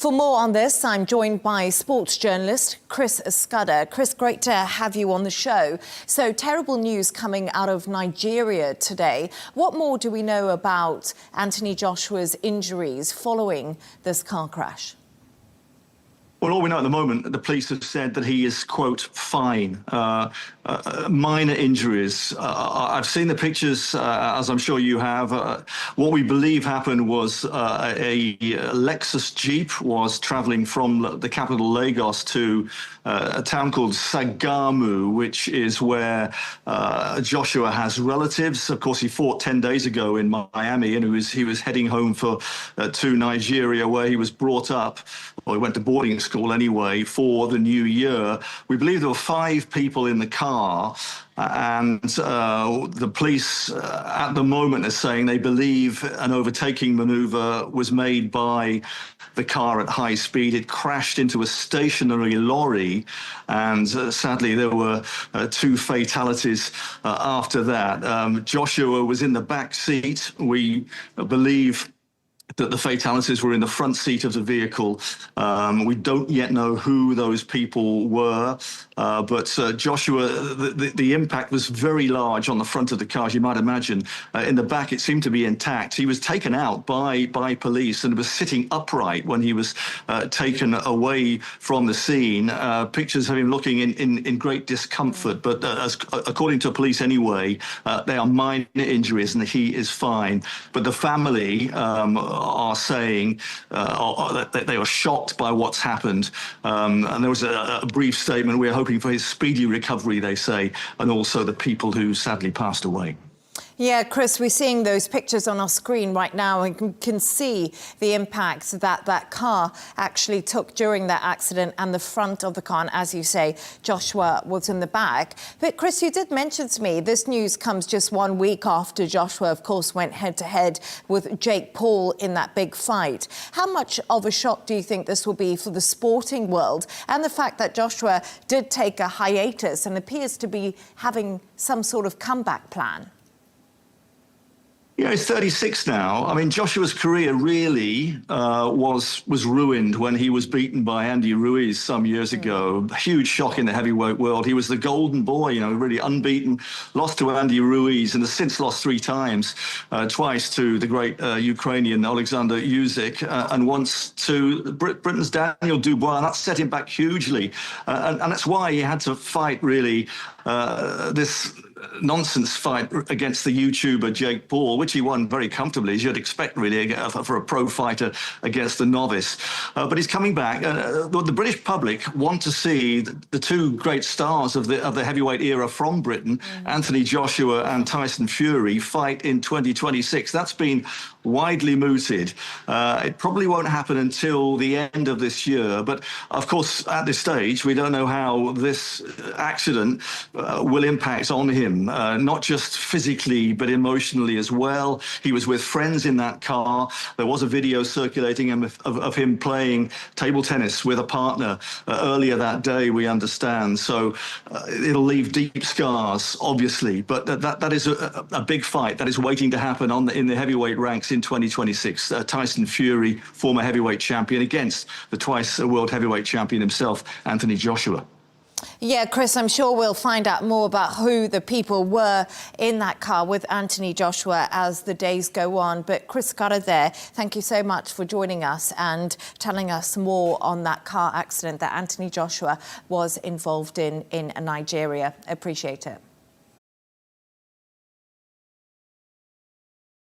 For more on this, I'm joined by sports journalist Chris Skudder. Chris, great to have you on the show. So, terrible news coming out of Nigeria today. What more do we know about Anthony Joshua's injuries following this car crash? Well, all we know at the moment, the police have said that he is, quote, fine. Minor injuries. I've seen the pictures, as I'm sure you have. What we believe happened was a Lexus Jeep was traveling from the capital Lagos to a town called Sagamu, which is where Joshua has relatives. Of course, he fought 10 days ago in Miami, and he was heading home to Nigeria, where he was brought up. Well, he went to boarding school anyway for the new year. We believe there were 5 people in the car, and the police at the moment are saying they believe an overtaking maneuver was made by the car at high speed. It crashed into a stationary lorry, and sadly there were 2 fatalities after that. Joshua was in the back seat. We believe that the fatalities were in the front seat of the vehicle. We don't yet know who those people were, but Joshua, the impact was very large on the front of the car, as you might imagine. In the back, it seemed to be intact. He was taken out by police and was sitting upright when he was taken away from the scene. Pictures of him looking in great discomfort, but according to police anyway, they are minor injuries and he is fine. But the family are saying that they are shocked by what's happened. And there was a brief statement, we're hoping for his speedy recovery, they say, and also the people who sadly passed away. Yeah, Chris, we're seeing those pictures on our screen right now and can see the impact that that car actually took during that accident and the front of the car. And as you say, Joshua was in the back. But Chris, you did mention to me this news comes just 1 week after Joshua, of course, went head-to-head with Jake Paul in that big fight. How much of a shock do you think this will be for the sporting world, and the fact that Joshua did take a hiatus and appears to be having some sort of comeback plan? Yeah, he's 36 now. I mean, Joshua's career really was ruined when he was beaten by Andy Ruiz some years ago. A huge shock in the heavyweight world. He was the golden boy, you know, really unbeaten, lost to Andy Ruiz, and has since lost 3 times, twice to the great Ukrainian Alexander Usyk, and once to Britain's Daniel Dubois, and that set him back hugely. And that's why he had to fight, really, this nonsense fight against the YouTuber Jake Paul, which he won very comfortably, as you'd expect, really, for a pro fighter against a novice. But he's coming back. The British public want to see the 2 great stars of the heavyweight era from Britain, Anthony Joshua and Tyson Fury, fight in 2026. That's been widely mooted. It probably won't happen until the end of this year. But of course, at this stage, we don't know how this accident will impact on him, not just physically, but emotionally as well. He was with friends in that car. There was a video circulating of him playing table tennis with a partner earlier that day, we understand. So it'll leave deep scars, obviously. But that is a big fight that is waiting to happen in the heavyweight ranks in 2026. Tyson Fury, former heavyweight champion, against the twice world heavyweight champion himself, Anthony Joshua. Yeah, Chris, I'm sure we'll find out more about who the people were in that car with Anthony Joshua as the days go on. But Chris Skudder there, thank you so much for joining us and telling us more on that car accident that Anthony Joshua was involved in Nigeria. Appreciate it.